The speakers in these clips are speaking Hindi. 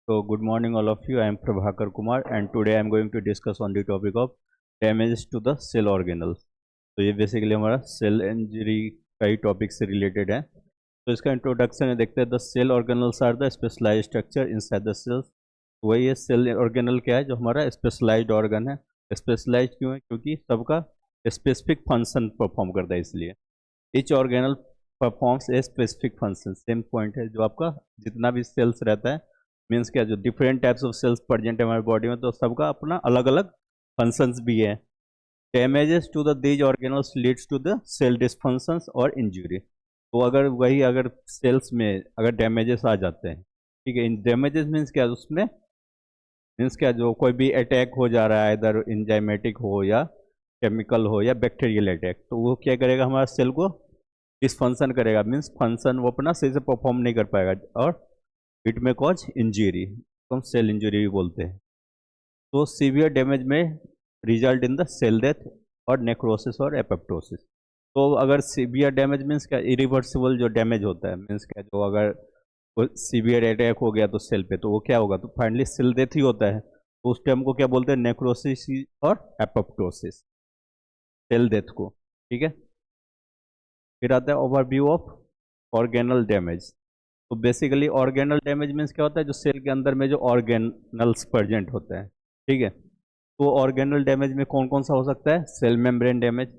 So good morning all of you. I am Prabhakar Kumar and today I am going to discuss on the topic of damages to the cell organelles. तो ये बेसिकली हमारा सेल इंजरी का ही टॉपिक से रिलेटेड है। तो इसका इंट्रोडक्शन है, देखते हैं। The cell organelles are the specialized structure inside the cells. वही है सेल ऑर्गेनल क्या है, जो हमारा स्पेशलाइज्ड ऑर्गन है। स्पेशलाइज्ड क्यों है? क्योंकि सबका स्पेसिफिक फंक्शन परफॉर्म करता है, इसलिए each organelle performs a specific function. Same point है, जो आपका जितना भी सेल्स रहता है, मीन्स क्या, जो different types of cells present है हमारे बॉडी में, तो सबका अपना अलग अलग फंक्शंस भी है। Damages to the these organelles leads to the cell dysfunctions और इंजरी। तो अगर सेल्स में अगर डैमेजेस आ जाते हैं, ठीक है, इन डैमेजेस मीन्स क्या, उसमें मीन्स क्या, जो कोई भी अटैक हो जा रहा है, इधर इंजाइमेटिक हो या केमिकल हो या बैक्टीरियल अटैक, तो वो क्या करेगा, हमारा सेल को डिसफंक्शन करेगा। मीन्स फंक्शन वो अपना सही से परफॉर्म नहीं कर पाएगा और इट में कॉज इंजरी, तो हम सेल इंजरी भी बोलते हैं। तो सीवियर डैमेज में result in the cell death और नेक्रोसिस और एपोप्टोसिस। तो अगर सीवियर डैमेज मीन्स क्या, इरिवर्सिबल जो डैमेज होता है, मीन्स क्या, जो अगर सीवियर अटैक हो गया तो सेल पे, तो वो क्या होगा, तो फाइनली सेल डेथ ही होता है। तो उस टाइम को क्या बोलते हैं, नेक्रोसिस और एपोप्टोसिस, सेल डेथ को। ठीक है, फिर आता है ओवरव्यू ऑफ ऑर्गेनल डैमेज। तो बेसिकली ऑर्गेनल डैमेज मीन्स क्या होता है, जो सेल के अंदर में जो ऑर्गेनल्स प्रेजेंट होता है। ठीक है, तो ऑर्गेनल डैमेज में कौन कौन सा हो सकता है? Cell membrane damage.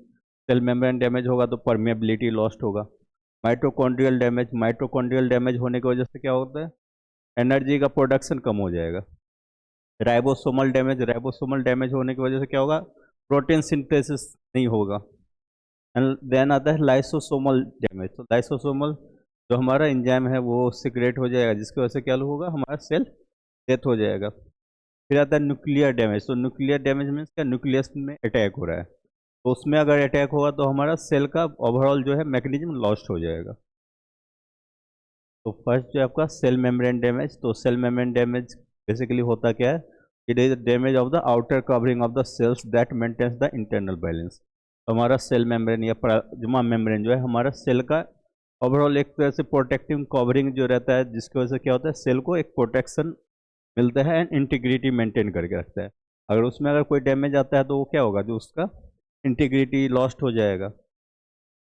Cell membrane damage होगा तो परमेबिलिटी लॉस्ट होगा। माइटोकॉन्ड्रियल डैमेज, माइटोकॉन्ड्रियल डैमेज होने की वजह से क्या होता है, एनर्जी का प्रोडक्शन कम हो जाएगा। राइबोसोमल डैमेज, राइबोसोमल डैमेज होने की वजह से क्या होगा, प्रोटीन सिंथेसिस नहीं होगा। एंड देन आता है लाइसोसोमल डैमेज। तो लाइसोसोमल जो हमारा एंजाइम है वो सिक्रेट हो जाएगा, जिसकी वजह से क्या होगा, हमारा सेल डेथ हो जाएगा। फिर आता है न्यूक्लियर डैमेज। तो न्यूक्लियर डैमेज मीन्स क्या, न्यूक्लियस में अटैक हो रहा है, तो उसमें अगर अटैक होगा तो हमारा सेल का ओवरऑल जो है मैकेनिज्म लॉस्ट हो जाएगा। तो फर्स्ट जो है आपका सेल मेम्ब्रेन डैमेज। तो सेल मेम्ब्रेन डैमेज बेसिकली होता क्या है, it is damage of the outer covering of the cells that maintains the internal balance. हमारा सेल मेम्ब्रेन या प्लाज्मा मेम्ब्रेन जो है हमारा सेल का ओवरऑल एक तरह से प्रोटेक्टिव कवरिंग जो रहता है, जिसकी वजह से क्या होता है, सेल को एक प्रोटेक्शन मिलता है एंड इंटीग्रिटी मेंटेन करके रखता है। अगर उसमें अगर कोई डैमेज आता है तो वो क्या होगा, जो उसका इंटीग्रिटी लॉस्ट हो जाएगा।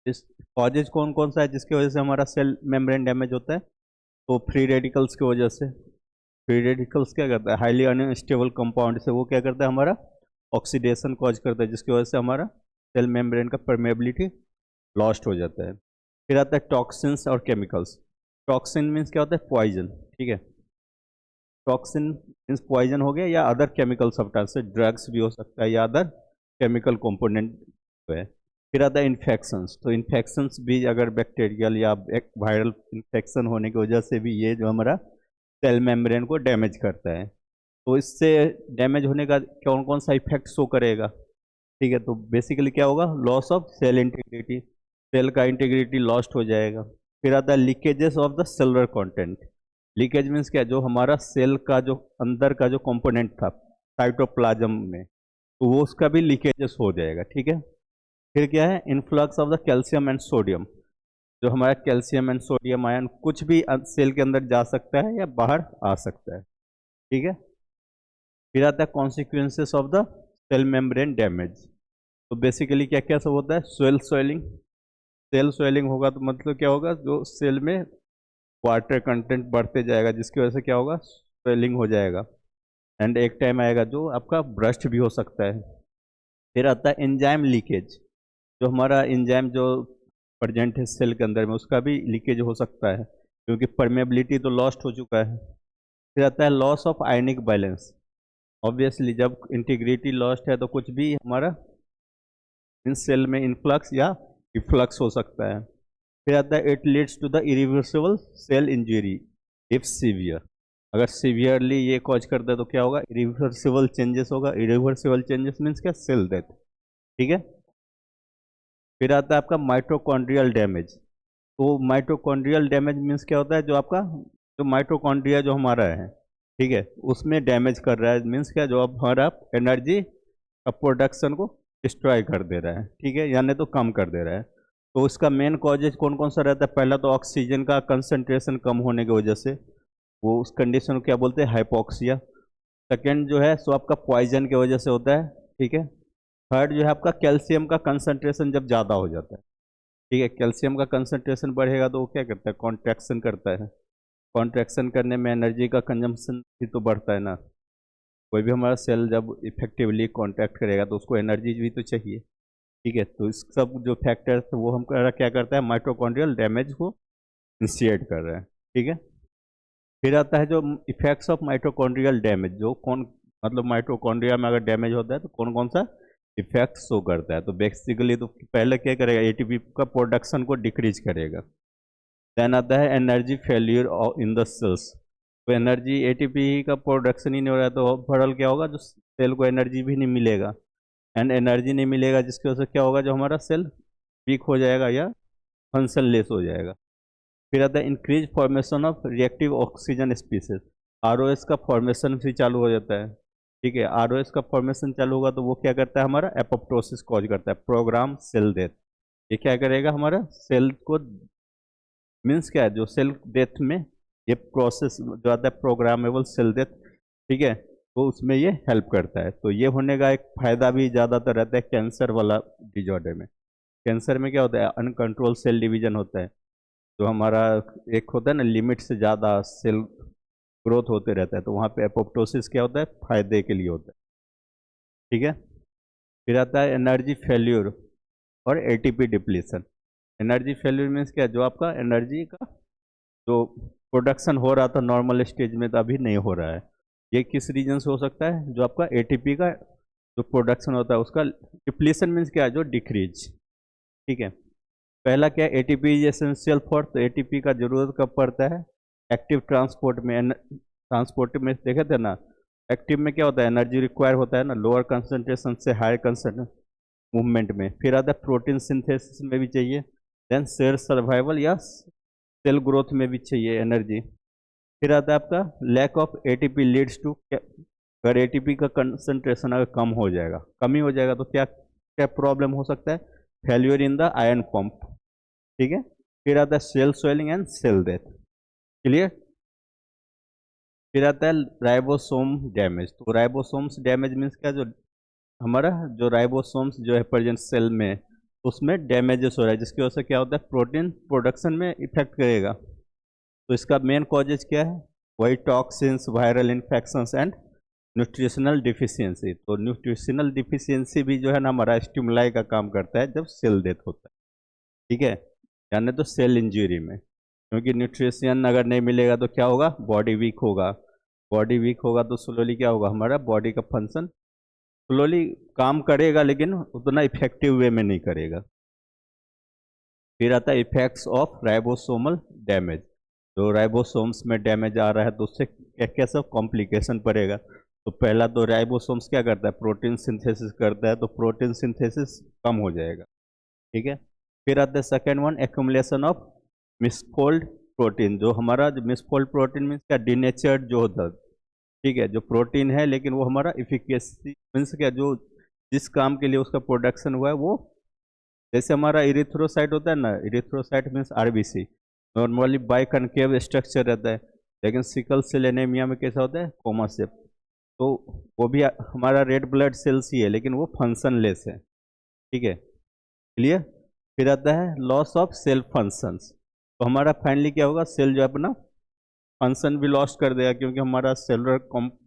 इस कॉजेज कौन कौन सा है जिसकी वजह से हमारा सेल मेम्ब्रेन डैमेज होता है? तो फ्री रेडिकल्स की वजह से। फ्री रेडिकल्स क्या करता है, हाईली अनस्टेबल कंपाउंड से वो क्या करता है, हमारा ऑक्सीडेशन कॉज करता है, जिसकी वजह से हमारा सेल मेम्ब्रेन का परमेबिलिटी लॉस्ट हो जाता है। फिर आता है टॉक्सिन्स और केमिकल्स। टॉक्सिन मीन्स क्या होता है, पॉइजन। ठीक है, टॉक्सिन मीन्स पॉइजन हो गया, या अदर केमिकल सब्सटेंस, ड्रग्स भी हो सकता है या अदर केमिकल कंपोनेंट है। फिर आता है इन्फेक्शंस। तो इन्फेक्शंस भी अगर बैक्टीरियल या एक वायरल इन्फेक्शन होने की वजह से भी ये जो हमारा सेल मेम्ब्रेन को डैमेज करता है। तो इससे डैमेज होने का कौन कौन सा इफेक्ट शो करेगा? ठीक है, तो बेसिकली क्या होगा, loss of cell integrity, cell का इंटीग्रिटी लॉस्ट हो जाएगा। फिर आता है leakages of the cellular content. Leakage means क्या, जो हमारा सेल का जो अंदर का जो कंपोनेंट था साइटोप्लाज्म में, तो वो उसका भी लीकेजेस हो जाएगा। ठीक है, फिर क्या है, influx of the calcium and sodium. जो हमारा कैल्शियम एंड सोडियम आयन कुछ भी सेल के अंदर जा सकता है या बाहर आ सकता है। ठीक है, फिर आता है consequences of the cell membrane damage. तो बेसिकली क्या क्या सब होता है, सेल स्वेलिंग। सेल स्वेलिंग होगा तो मतलब क्या होगा, जो सेल में वाटर कंटेंट बढ़ते जाएगा, जिसकी वजह से क्या होगा, स्वेलिंग हो जाएगा। एंड एक टाइम आएगा जो आपका ब्रस्ट भी हो सकता है। फिर आता है एंजाइम लीकेज। जो हमारा एंजाइम जो प्रेजेंट है सेल के अंदर में, उसका भी लीकेज हो सकता है, क्योंकि परमेबिलिटी तो लॉस्ट हो चुका है। फिर आता है loss of ionic balance. Obviously जब इंटीग्रिटी लॉस्ट है तो कुछ भी हमारा इन सेल में इनफ्लक्स या इफ्लक्स हो सकता है। फिर आता है it leads to the irreversible cell injury if severe. अगर सीवियरली ये कॉज करता है तो क्या होगा, इरिवर्सिबल चेंजेस होगा। इरिवर्सिबल चेंजेस मीन्स क्या, सेल डेथ। ठीक है, फिर आता है आपका माइटोकॉन्ड्रियल डैमेज। तो माइटोकॉन्ड्रियल डैमेज मीन्स क्या होता है, जो आपका जो माइटोकॉन्ड्रिया जो हमारा है, ठीक है, उसमें डैमेज कर रहा है। मीन्स क्या, जो अब हमारा एनर्जी का प्रोडक्शन को डिस्ट्रॉय कर दे रहा है। ठीक है, यानी तो कम कर दे रहा है। तो इसका मेन कॉजेज कौन कौन सा रहता है? पहला तो ऑक्सीजन का कंसंट्रेशन कम होने की वजह से। वो उस कंडीशन को क्या बोलते हैं, हाइपोक्सिया। सेकेंड जो है सो आपका पॉइजन की वजह से होता है, ठीक है। थर्ड जो है आपका कैल्शियम का कंसंट्रेशन जब ज़्यादा हो जाता है, ठीक है, कैल्शियम का कंसंट्रेशन बढ़ेगा तो वो क्या करता है, कॉन्ट्रैक्शन करता है। कॉन्ट्रैक्शन करने में एनर्जी का कंजम्पशन भी तो बढ़ता है ना। कोई भी हमारा सेल जब इफेक्टिवली कॉन्ट्रैक्ट करेगा तो उसको एनर्जी भी तो चाहिए, ठीक है। तो इस सब जो फैक्टर्स वो हम क्या करता है, माइटोकॉन्ड्रियल डैमेज को इनिशिएट कर रहा है, ठीक है। फिर आता है जो इफेक्ट्स ऑफ माइटोकॉन्ड्रियल डैमेज, जो कौन मतलब माइटोकॉन्ड्रिया में अगर डैमेज होता है तो कौन कौन सा इफेक्ट शो करता है। तो बेसिकली तो पहले क्या करेगा, एटीपी का प्रोडक्शन को डिक्रीज करेगा। देन आता है energy failure in the cells. तो एनर्जी एटीपी का प्रोडक्शन ही नहीं हो रहा है तो ओवरऑल क्या होगा, जो सेल को एनर्जी भी नहीं मिलेगा। एंड एनर्जी नहीं मिलेगा जिसकी वजह से क्या होगा, जो हमारा सेल वीक हो जाएगा या फंक्शनलेस हो जाएगा। फिर आता है increase formation of reactive oxygen species. ROS का फॉर्मेशन भी चालू हो जाता है, ठीक है। आरओएस का फॉर्मेशन चालू होगा तो वो क्या करता है, हमारा एपोप्टोसिस कॉज करता है, प्रोग्राम सेल डेथ। ये क्या करेगा, हमारा सेल को मीन्स क्या है, जो सेल डेथ में ये प्रोसेस जो आता है प्रोग्रामेबल सेल डेथ, ठीक है, तो उसमें ये हेल्प करता है। तो ये होने का एक फायदा भी ज़्यादातर रहता है कैंसर वाला डिजॉर्डर में। कैंसर में क्या होता है, अनकंट्रोल सेल डिवीजन होता है। जो हमारा एक होता है ना, लिमिट से ज़्यादा सेल ग्रोथ होते रहता है, तो वहाँ पे एपोप्टोसिस क्या होता है, फायदे के लिए होता है, ठीक है। फिर आता है एनर्जी फेल्यूर और ATP depletion. Energy failure means क्या है, जो आपका एनर्जी का जो प्रोडक्शन हो रहा था नॉर्मल स्टेज में तो अभी नहीं हो रहा है। ये किस रीजन से हो सकता है, जो आपका एटीपी का जो प्रोडक्शन होता है उसका डिप्लीशन मीन्स क्या है, जो डिक्रीज, ठीक है। पहला क्या है, एटीपी इज एसेंशियल फॉर, तो एटीपी का जरूरत कब पड़ता है, एक्टिव ट्रांसपोर्ट में। ट्रांसपोर्ट में देखे थे ना, एक्टिव में क्या होता है, एनर्जी रिक्वायर होता है ना, लोअर कंसंट्रेशन से हायर कंसंट्रेशन मूवमेंट में। फिर आता है प्रोटीन सिंथेसिस में भी चाहिए। देन सेल सर्वाइवल या सेल ग्रोथ में भी चाहिए एनर्जी। फिर आता है आपका lack of ATP leads to, अगर एटीपी का कंसंट्रेशन अगर कम हो जाएगा, कमी हो जाएगा तो क्या क्या प्रॉब्लम हो सकता है, failure in the ion pump, ठीक है। फिर आता है cell swelling and cell death, clear. फिर आता है राइबोसोम डैमेज। तो राइबोसोम्स डैमेज मीन्स क्या, जो हमारा जो राइबोसोम्स जो है प्रेजेंट सेल में उसमें डैमेजेस हो रहा है, जिसकी वजह से क्या होता है, प्रोटीन प्रोडक्शन में इफेक्ट करेगा। तो इसका मेन कॉजेज क्या है, वही toxins, viral infections and nutritional deficiency. तो न्यूट्रिशनल डिफिशियंसी भी जो है ना हमारा स्टिमुलाई का काम करता है जब सेल डेथ होता है, ठीक है, यानी तो सेल इंजरी में। क्योंकि न्यूट्रिशन अगर नहीं मिलेगा तो क्या होगा, बॉडी वीक होगा। बॉडी वीक होगा तो स्लोली क्या होगा, हमारा बॉडी का फंक्शन स्लोली काम करेगा लेकिन उतना इफेक्टिव वे में नहीं करेगा। फिर आता है इफेक्ट्स ऑफ राइबोसोमल डैमेज। तो राइबोसोम्स में डैमेज आ रहा है तो उससे क्या क्या सब कॉम्प्लिकेशन पड़ेगा। तो पहला तो राइबोसोम्स क्या करता है, प्रोटीन सिंथेसिस करता है, तो प्रोटीन सिंथेसिस कम हो जाएगा, ठीक है। फिर आता है second one, accumulation of misfolded protein. जो हमारा जो मिसफोल्ड प्रोटीन मीन्स क्या, डिनेचर्ड जो होता है, ठीक है, जो प्रोटीन है लेकिन वो हमारा इफिकेसी मीन्स क्या, जो जिस काम के लिए उसका प्रोडक्शन हुआ है वो, जैसे हमारा इरिथ्रोसाइट होता है ना, erythrocyte means RBC, normally by concave structure रहता है। लेकिन सिकल सेल एनीमिया में कैसा होता है, कोमा शेप। तो वो भी हमारा रेड ब्लड सेल्स ही है लेकिन वो फंक्शनलेस है, ठीक है, क्लियर। फिर आता है लॉस ऑफ सेल फंक्शंस। तो हमारा फाइनली क्या होगा, सेल जो अपना फंक्शन भी लॉस्ट कर देगा, क्योंकि हमारा सेलुलर कॉम्प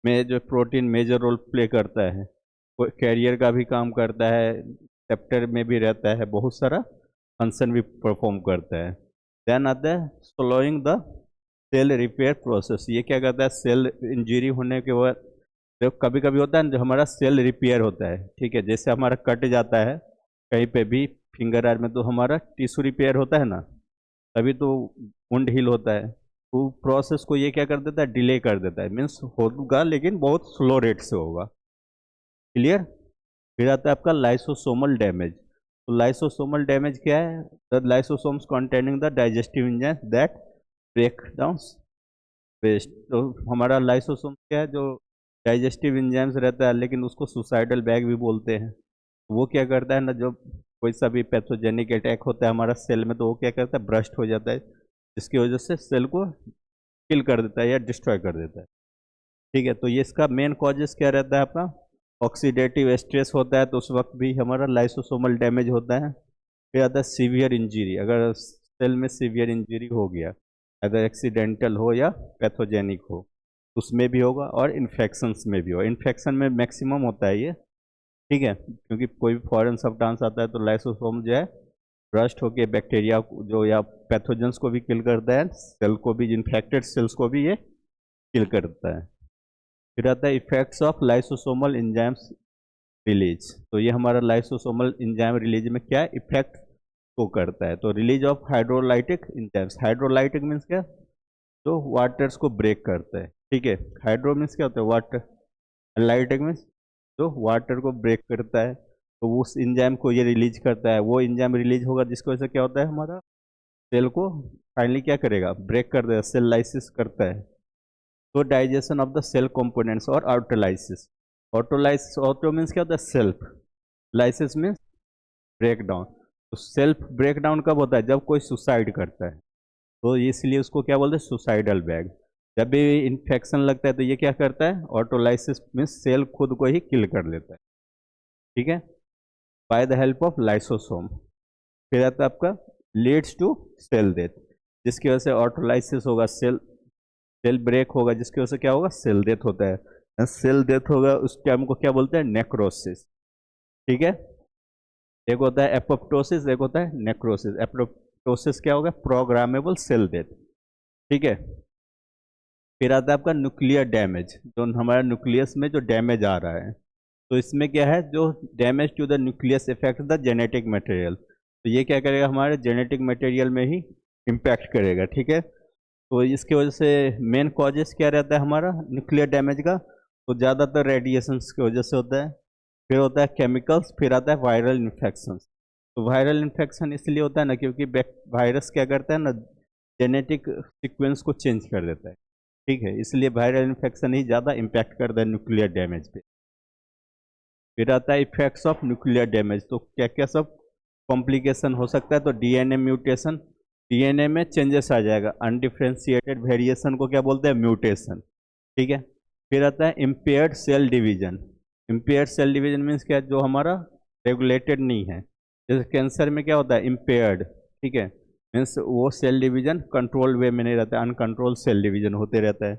में जो प्रोटीन मेजर रोल प्ले करता है, वो कैरियर का भी काम करता है, सेप्टर में भी रहता है, बहुत सारा फंक्शन भी परफॉर्म करता है। देन आता है slowing the cell repair process. ये क्या करता है, सेल इंजरी होने के बाद जो कभी कभी होता है ना, जो हमारा सेल रिपेयर होता है, ठीक है, जैसे हमारा कट जाता है कहीं पे भी फिंगर आर में तो हमारा टिश्यू रिपेयर होता है ना, तभी तो वुंड हील होता है। तो प्रोसेस को ये क्या कर देता है, डिले कर देता है, मीन्स होगा लेकिन बहुत स्लो रेट से होगा, क्लियर। फिर आता है आपका लाइसोसोमल डैमेज। तो लाइसोसोमल डैमेज क्या है, the lysosomes containing the digestive enzyme that break down waste. तो हमारा लाइसोसोम क्या है, जो डाइजेस्टिव एंजाइम्स रहता है लेकिन उसको सुसाइडल बैग भी बोलते हैं। वो क्या करता है ना, जब कोई सा भी पैथोजेनिक अटैक होता है हमारा सेल में तो वो क्या करता है, ब्रस्ट हो जाता है, जिसकी वजह से सेल को किल कर देता है या डिस्ट्रॉय कर देता है। ठीक है, तो ये इसका मेन कॉजेस क्या रहता है अपना, ऑक्सीडेटिव स्ट्रेस होता है तो उस वक्त भी हमारा लाइसोसोमल डैमेज होता है। फिर आता है सीवियर इंजरी, अगर सेल में सीवियर इंजरी हो गया, अगर एक्सीडेंटल हो या पैथोजेनिक हो, उसमें भी होगा, और इन्फेक्शंस में भी होगा। इन्फेक्शन में मैक्सिमम होता है ये, ठीक है, क्योंकि कोई भी फॉरेन सब्सटेंस आता है तो लाइसोसोम जो है ब्रस्ट होके बैक्टीरिया जो या पैथोजेंस को भी किल करता है, सेल को भी, इन्फेक्टेड सेल्स को भी ये किल करता है। फिर आता है effects of lysosomal enzymes release, तो ये हमारा लाइसोसोमल एंजाइम रिलीज में क्या इफेक्ट को करता है। तो release of hydrolytic enzymes, hydrolytic means क्या, जो वाटर्स को ब्रेक करता है, ठीक है। हाइड्रो मीन्स क्या होता है, वाटर, लाइटिक मीन्स जो वाटर को ब्रेक करता है, तो उस एंजाइम को ये रिलीज करता है। वो एंजाइम रिलीज होगा जिसकी वजह से क्या होता है, हमारा सेल को फाइनली क्या करेगा, ब्रेक कर देगा, सेल लाइसिस करता है। तो digestion of the cell components और ऑटोलाइसिस, ऑटोलाइसिस, ऑटो मीन्स क्या होता है self, lysis means break down. तो सेल्फ ब्रेक डाउन कब होता है, जब कोई सुसाइड करता है, तो इसलिए उसको क्या बोलते हैं, सुसाइडल बैग। जब भी इन्फेक्शन लगता है तो ये क्या करता है, ऑटोलाइसिस मीन्स सेल खुद को ही किल कर लेता है, ठीक है, by the help of lysosome. फिर आता है आपका लीड्स टू सेल डेथ, जिसकी वजह से ऑटोलाइसिस होगा, सेल सेल ब्रेक होगा, जिसकी वजह से क्या होगा, सेल डेथ होता है। सेल डेथ होगा उस टाइम को क्या बोलते हैं, नेक्रोसिस, ठीक है। एक होता है एपोप्टोसिस, एक होता है नेक्रोसिस। एपोप्टोसिस क्या होगा, प्रोग्रामेबल सेल डेथ, ठीक है। फिर आता है आपका न्यूक्लियर डैमेज, जो हमारा न्यूक्लियस में जो डैमेज आ रहा है, तो इसमें क्या है, जो damage to the nucleus effect the genetic material, तो ये क्या करेगा, हमारे जेनेटिक मटेरियल में ही इम्पैक्ट करेगा, ठीक है। तो इसकी वजह से मेन कॉजेस क्या रहता है हमारा न्यूक्लियर डैमेज का, तो ज़्यादातर रेडिएशंस की वजह से होता है। फिर होता है केमिकल्स, फिर आता है वायरल इन्फेक्शन। तो वायरल इन्फेक्शन इसलिए होता है ना, क्योंकि वायरस क्या करता है ना, जेनेटिक सीक्वेंस को चेंज कर देता है, ठीक है, इसलिए वायरल इन्फेक्शन ही ज़्यादा इम्पैक्ट करता है न्यूक्लियर डैमेज पे। फिर आता है इफेक्ट्स ऑफ न्यूक्लियर डैमेज, तो क्या क्या सब कॉम्प्लिकेशन हो सकता है, तो डीएनए म्यूटेशन, डीएनए में चेंजेस आ जाएगा, अनडिफ्रेंशिएटेड वेरिएशन को क्या बोलते हैं, म्यूटेशन, ठीक है। फिर आता है impaired cell division, impaired cell division means क्या है, जो हमारा रेगुलेटेड नहीं है, जैसे कैंसर में क्या होता है, इम्पेयर्ड, ठीक है, मीन्स वो सेल डिवीजन कंट्रोल वे में नहीं रहता है, अनकंट्रोल सेल डिवीजन होते रहता है।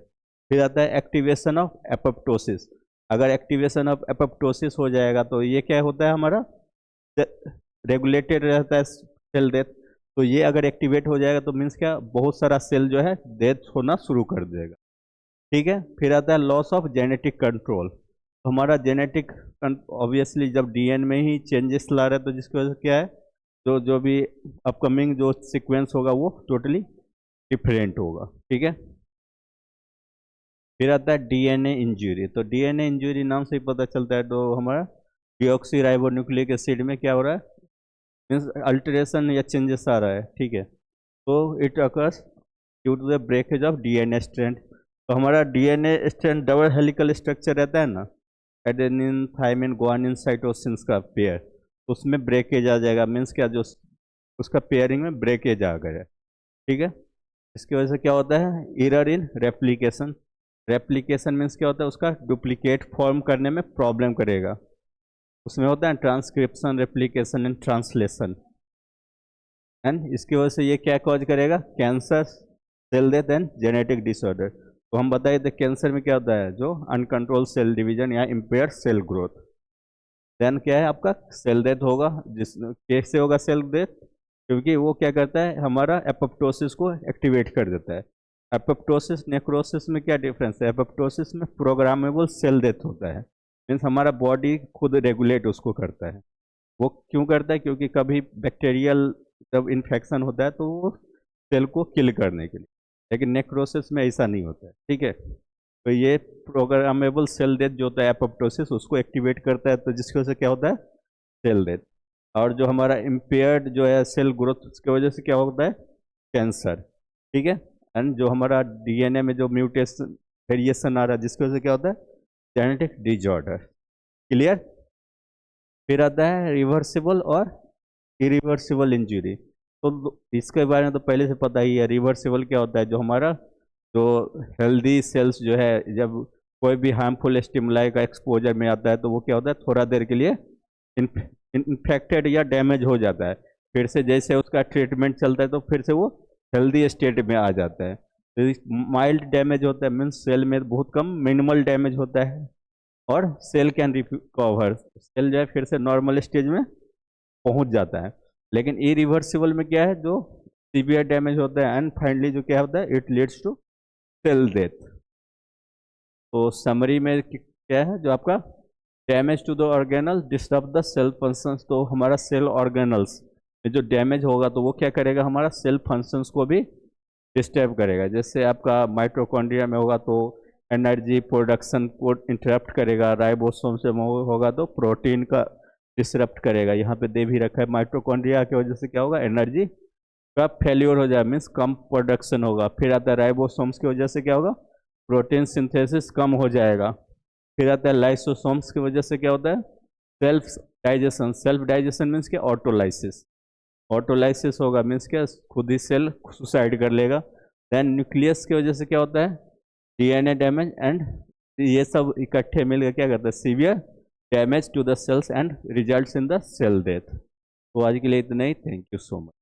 फिर आता है एक्टिवेशन ऑफ एपोप्टोसिस, अगर एक्टिवेशन ऑफ एपोप्टोसिस हो जाएगा तो ये क्या होता है, हमारा रेगुलेटेड रहता है सेल डेथ, तो ये अगर एक्टिवेट हो जाएगा तो मीन्स क्या, बहुत सारा सेल जो है डेथ होना शुरू कर देगा, ठीक है। फिर आता है लॉस ऑफ जेनेटिक कंट्रोल, तो हमारा जेनेटिक ऑब्वियसली जब डीएनए में ही चेंजेस ला रहा है, तो जिसकी वजह से क्या है, जो जो भी अपकमिंग जो सीक्वेंस होगा वो टोटली डिफरेंट होगा, ठीक है। फिर आता है डीएनए इंजरी, तो डीएनए इंजरी नाम से ही पता चलता है, तो हमारा डीऑक्सी राइबो न्यूक्लिक एसिड में क्या हो रहा है, मीन्स अल्टरेशन या चेंजेस आ रहा है, ठीक है। तो it occurs due to the breakage of DNA strand, तो हमारा DNA strand double helical structure रहता है ना, एडेनिन थाइमिन गुआनिन साइटोसिन्स का पेयर, उसमें ब्रेकेज आ जाएगा, मीन्स क्या, जो उसका पेयरिंग में ब्रेकेज आ गया, ठीक है। इसकी वजह से क्या होता है, error in replication, replication means क्या होता है, उसका डुप्लीकेट फॉर्म करने में प्रॉब्लम करेगा, उसमें होता है transcription, replication and translation, and इसकी वजह से ये क्या कॉज करेगा, cancer, cell death and genetic disorder. तो हम बताए थे कैंसर में क्या होता है, जो अनकंट्रोल सेल डिवीजन या इम्पेयर सेल ग्रोथ, देन क्या है आपका, सेल डेथ होगा, जिस कैसे होगा सेल डेथ, क्योंकि वो क्या करता है, हमारा एपोप्टोसिस को एक्टिवेट कर देता है। एपोप्टोसिस नेक्रोसिस में क्या डिफरेंस है, एपोप्टोसिस में प्रोग्रामेबल सेल डेथ होता है, मीन्स हमारा बॉडी खुद रेगुलेट उसको करता है। वो क्यों करता है, क्योंकि कभी बैक्टीरियल जब इन्फेक्शन होता है तो वो सेल को किल करने के लिए, लेकिन नेक्रोसिस में ऐसा नहीं होता है, ठीक है। तो ये प्रोग्रामेबल सेल डेथ जो होता है एपोप्टोसिस, उसको एक्टिवेट करता है, तो जिसकी वजह से क्या होता है, सेल डेथ। और जो हमारा इम्पेयर्ड जो है सेल ग्रोथ, उसकी वजह से क्या होता है, कैंसर, ठीक है। एंड जो हमारा डीएनए में जो म्यूटेशन वेरिएशन आ रहा है, जिसकी वजह से क्या होता है, जेनेटिक डिसऑर्डर, क्लियर। फिर आता है रिवर्सिबल और इरिवर्सिबल इंजरी, तो इसके बारे में तो पहले से पता ही है, रिवर्सिबल क्या होता है, जो हमारा जो हेल्दी सेल्स जो है, जब कोई भी हार्मफुल स्टिमुलाई का एक्सपोजर में आता है तो वो क्या होता है, थोड़ा देर के लिए इन्फेक्टेड या डैमेज हो जाता है, फिर से जैसे उसका ट्रीटमेंट चलता है तो फिर से वो हेल्दी स्टेट में आ जाता है। तो माइल्ड डैमेज होता है, मीन्स सेल में बहुत कम मिनिमल डैमेज होता है, और सेल कैन रिकवर, सेल जो है फिर से नॉर्मल स्टेज में पहुंच जाता है। लेकिन इरिवर्सिबल में क्या है, जो सीवियर डैमेज होता है, एंड फाइनली जो क्या होता है, it leads to cell death. तो समरी में क्या है, जो आपका damage to the organelle disturb the cell functions, तो हमारा सेल ऑर्गेनल्स में जो डैमेज होगा तो वो क्या करेगा, हमारा सेल फंक्शंस को भी डिस्टर्ब करेगा। जैसे आपका माइटोकॉन्ड्रिया में होगा तो एनर्जी प्रोडक्शन को इंटरप्ट करेगा, राइबोसोम से होगा तो प्रोटीन का डिसरप्ट करेगा। यहाँ पे दे भी रखा है, माइटोकॉन्ड्रिया की वजह से क्या होगा, एनर्जी का फेल्योर हो जाए, मीन्स कम प्रोडक्शन होगा। फिर आता है राइबोसोम्स की वजह से क्या होगा, प्रोटीन सिंथेसिस कम हो जाएगा। फिर आता है लाइसोसोम्स की वजह से क्या होता है, self digestion. Self digestion means क्या, ऑटोलाइसिस। ऑटोलाइसिस होगा मीन्स क्या, खुद ही सेल सुसाइड कर लेगा। देन न्यूक्लियस की वजह से क्या होता है, डीएनए डैमेज, एंड ये सब इकट्ठे मिलकर क्या करता है, severe damage to the cells and results in the cell death. तो आज के लिए इतना ही, थैंक यू सो मच।